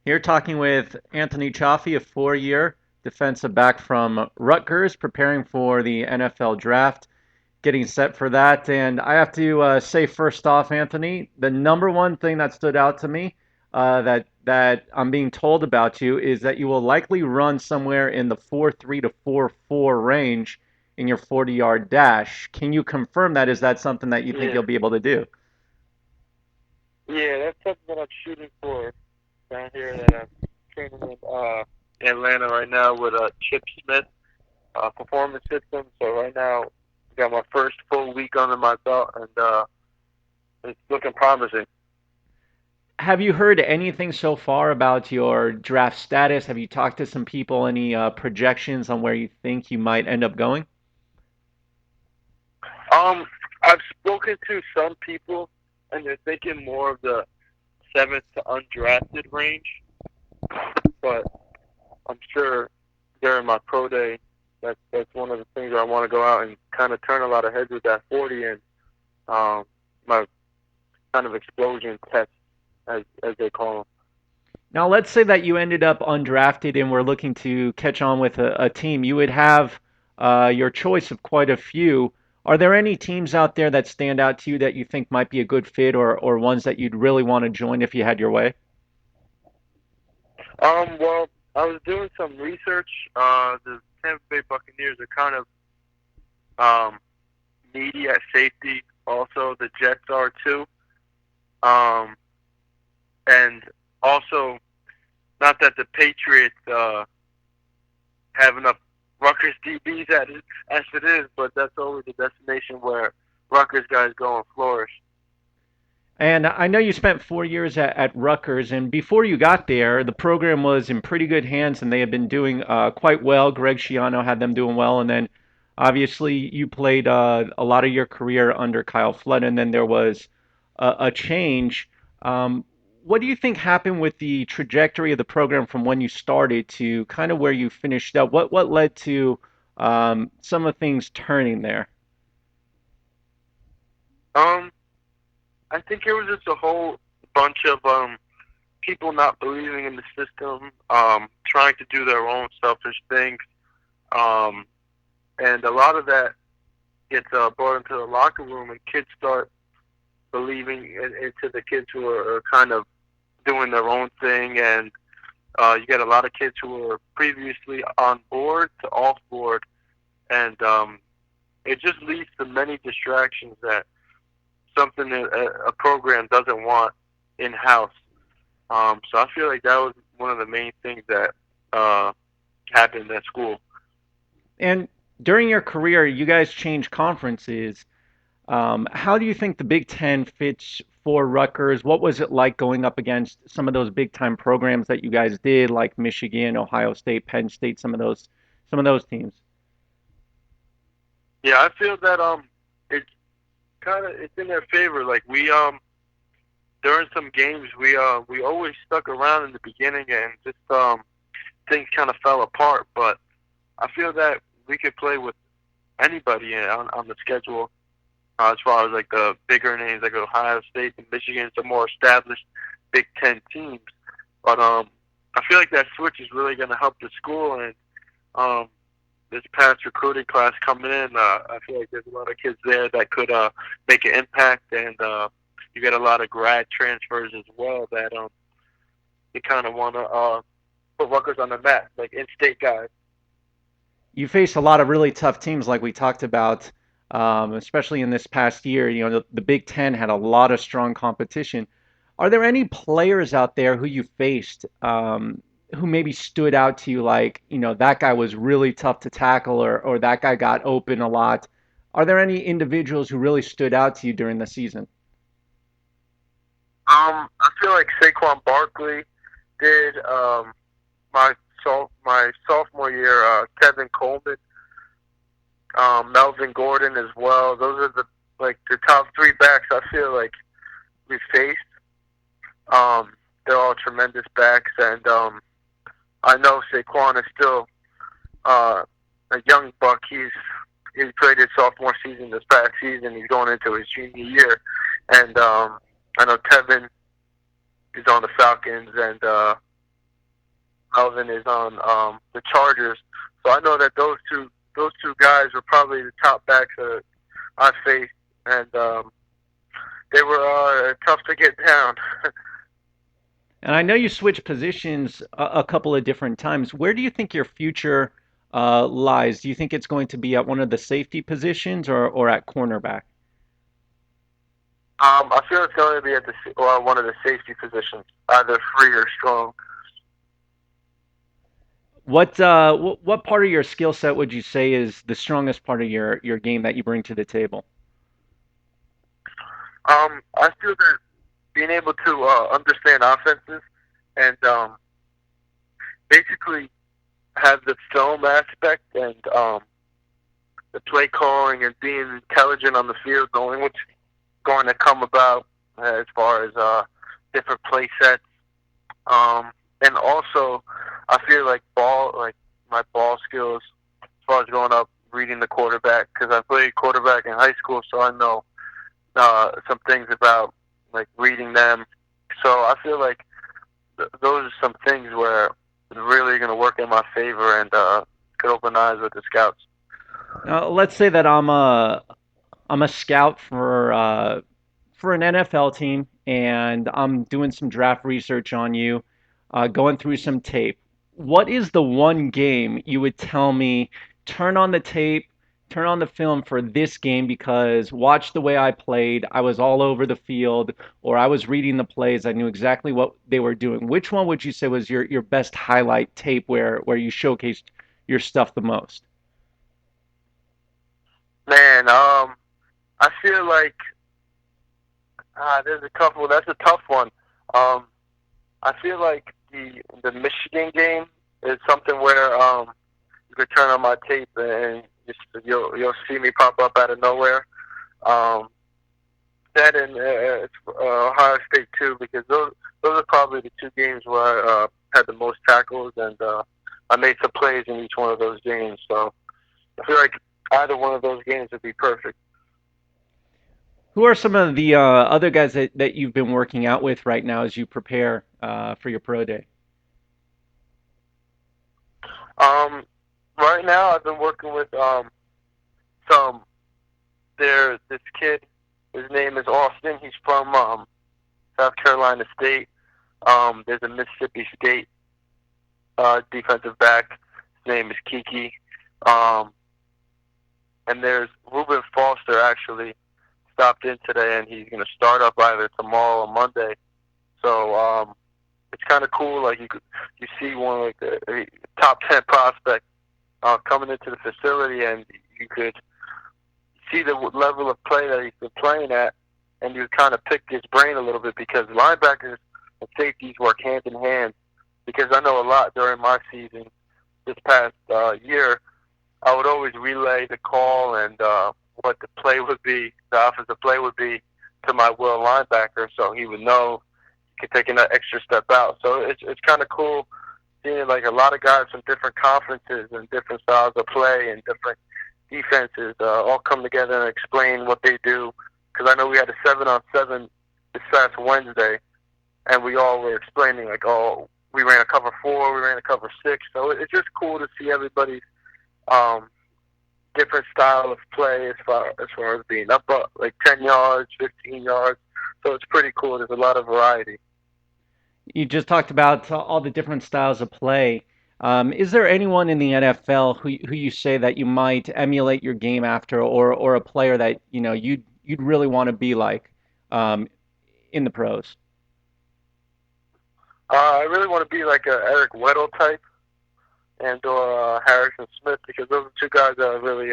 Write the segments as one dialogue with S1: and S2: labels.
S1: Here talking with Anthony Cioffi, a four-year defensive back from Rutgers, preparing for the NFL draft, getting set for that. And I have to say, first off, Anthony, the number one thing that stood out to me that I'm being told about you is that you will likely run somewhere in the 4.3 to 4.4 range in your 40-yard dash. Can you confirm that? Is that something that you think
S2: Yeah,
S1: you'll be able to do?
S2: yeah, that's something that I'm shooting for down here that I'm training in Atlanta right now with Chip Smith Performance System. So right now, I got my first full week under my belt, and it's looking promising.
S1: Have you heard anything so far about your draft status? Have you talked to some people? Any projections on where you think you might end up going?
S2: Um, I've spoken to some people, and they're thinking more of the seventh to undrafted range, but I'm sure during my pro day, that's one of the things I want to go out and kind of turn a lot of heads with that 40 and my kind of explosion test as they call them.
S1: Now, let's say that you ended up undrafted and were looking to catch on with a team. You would have your choice of quite a few. Are there any teams out there that stand out to you that you think might be a good fit or ones that you'd really want to join if you had your way?
S2: Well, I was doing some research. The Tampa Bay Buccaneers are kind of needy at safety. Also, the Jets are too. Um, and also, not that the Patriots have enough Rutgers DBs as it is, but that's always a destination where Rutgers guys go and flourish.
S1: And I know you spent 4 years at Rutgers, and before you got there, the program was in pretty good hands, and they had been doing quite well. Greg Schiano had them doing well, and then obviously you played a lot of your career under Kyle Flood, and then there was a change. Um, what do you think happened with the trajectory of the program from when you started to kind of where you finished up? What led to some of things turning there?
S2: Um, I think it was just a whole bunch of people not believing in the system, trying to do their own selfish things, um, and a lot of that gets brought into the locker room, and kids start believing into the kids who are kind of doing their own thing, and you get a lot of kids who were previously on board to off board, and it just leads to many distractions that something that a program doesn't want in house. So I feel like that was one of the main things that uh, happened at school.
S1: And during your career, you guys changed conferences. How do you think the Big Ten fits for Rutgers? What was it like going up against some of those big time programs that you guys did, like Michigan, Ohio State, Penn State, some of those teams?
S2: Yeah, I feel that it's it's in their favor. Like we during some games we always stuck around in the beginning and just things kind of fell apart. But I feel that we could play with anybody on the schedule as far as like the bigger names like Ohio State and Michigan, some more established Big Ten teams. But I feel like that switch is really going to help the school and um, this past recruiting class coming in. I feel like there's a lot of kids there that could make an impact, and you get a lot of grad transfers as well that you kind of want to put Rutgers on the map, like in-state guys.
S1: You faced a lot of really tough teams, like we talked about, especially in this past year. You know, the Big Ten had a lot of strong competition. Are there any players out there who you faced who maybe stood out to you, like, that guy was really tough to tackle or that guy got open a lot? Are there any individuals who really stood out to you during the season?
S2: I feel like Saquon Barkley did. My my sophomore year, Kevin Coleman, Melvin Gordon as well. Those are the top three backs I feel like we faced. They're all tremendous backs, and I know Saquon is still uh, a young buck. He played his sophomore season this past season. He's going into his junior year, and I know Kevin is on the Falcons, and Melvin is on the Chargers. So I know that those two guys were probably the top backs that I faced, and they were tough to get down.
S1: And I know you switched positions a couple of different times. Where do you think your future lies? Do you think it's going to be at one of the safety positions or at cornerback?
S2: I feel it's going to be at one of the safety positions, either free or strong.
S1: What part of your skill set would you say is the strongest part of your game that you bring to the table?
S2: I feel that being able to understand offenses and basically have the film aspect and the play calling and being intelligent on the field, knowing what's going to come about as far as different play sets. And also, I feel like my ball skills as far as going up, reading the quarterback, because I played quarterback in high school, so I know some things about like reading them. So I feel like those are some things where it's really going to work in my favor and could open eyes with the scouts.
S1: Let's say that I'm a scout for an NFL team, and I'm doing some draft research on you, going through some tape. What is the one game you would tell me, turn on the tape, turn on the film for this game because watch the way I played, I was all over the field, or I was reading the plays, I knew exactly what they were doing. Which one would you say was your best highlight tape where you showcased your stuff the most?
S2: Man, I feel like there's a couple. That's a tough one. Um, I feel like the Michigan game is something where you could turn on my tape and you'll see me pop up out of nowhere. Um, that and Ohio State too, because those are probably the two games where I had the most tackles and I made some plays in each one of those games. So I feel like either one of those games would be perfect.
S1: Who are some of the other guys that you've been working out with right now as you prepare for your pro day?
S2: Um, right now I've been working with some this kid. His name is Austin. He's from South Carolina State. There's a Mississippi State defensive back. His name is Kiki. Um, and there's Reuben Foster actually stopped in today, and he's going to start up either tomorrow or Monday. So it's kind of cool. Like you see one like the top 10 prospect coming into the facility, and you could see the level of play that he's been playing at, and you kind of pick his brain a little bit because linebackers and safeties work hand in hand. Because I know a lot during my season this past year, I would always relay the call and what the play would be, the offensive play would be to my will linebacker, so he would know he could take an extra step out. So it's kind of cool seeing like a lot of guys from different conferences and different styles of play and different defenses all come together and explain what they do. Because I know we had a 7-on-7 this past Wednesday, and we all were explaining like, oh, we ran a cover 4, we ran a cover 6. So it's just cool to see everybody's um, different style of play as far as being up like 10 yards, 15 yards. So it's pretty cool. There's a lot of variety.
S1: You just talked about all the different styles of play. Is there anyone in the NFL who you say that you might emulate your game after, or a player that you'd really want to be like um, in the pros?
S2: I really want to be like a Eric Weddle type and or Harrison Smith because those are two guys that I've really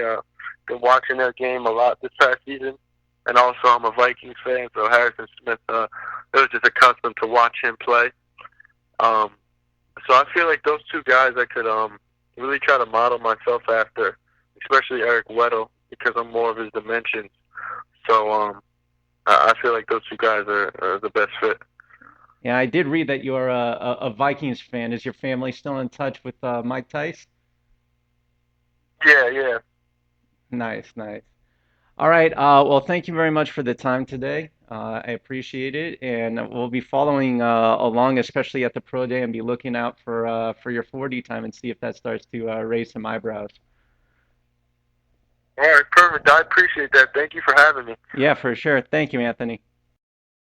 S2: been watching their game a lot this past season. And also, I'm a Vikings fan, so Harrison Smith, it was just accustomed to watch him play. Um, so I feel like those two guys I could really try to model myself after, especially Eric Weddle because I'm more of his dimensions. So I feel like those two guys are the best fit.
S1: Yeah, I did read that you're a Vikings fan. Is your family still in touch with Mike Tice?
S2: Yeah, yeah.
S1: Nice, nice. All right. Well, thank you very much for the time today. I appreciate it, and we'll be following along, especially at the pro day, and be looking out for your 40 time and see if that starts to raise some eyebrows.
S2: All right, perfect. I appreciate that. Thank you for having me.
S1: Yeah, for sure. Thank you, Anthony.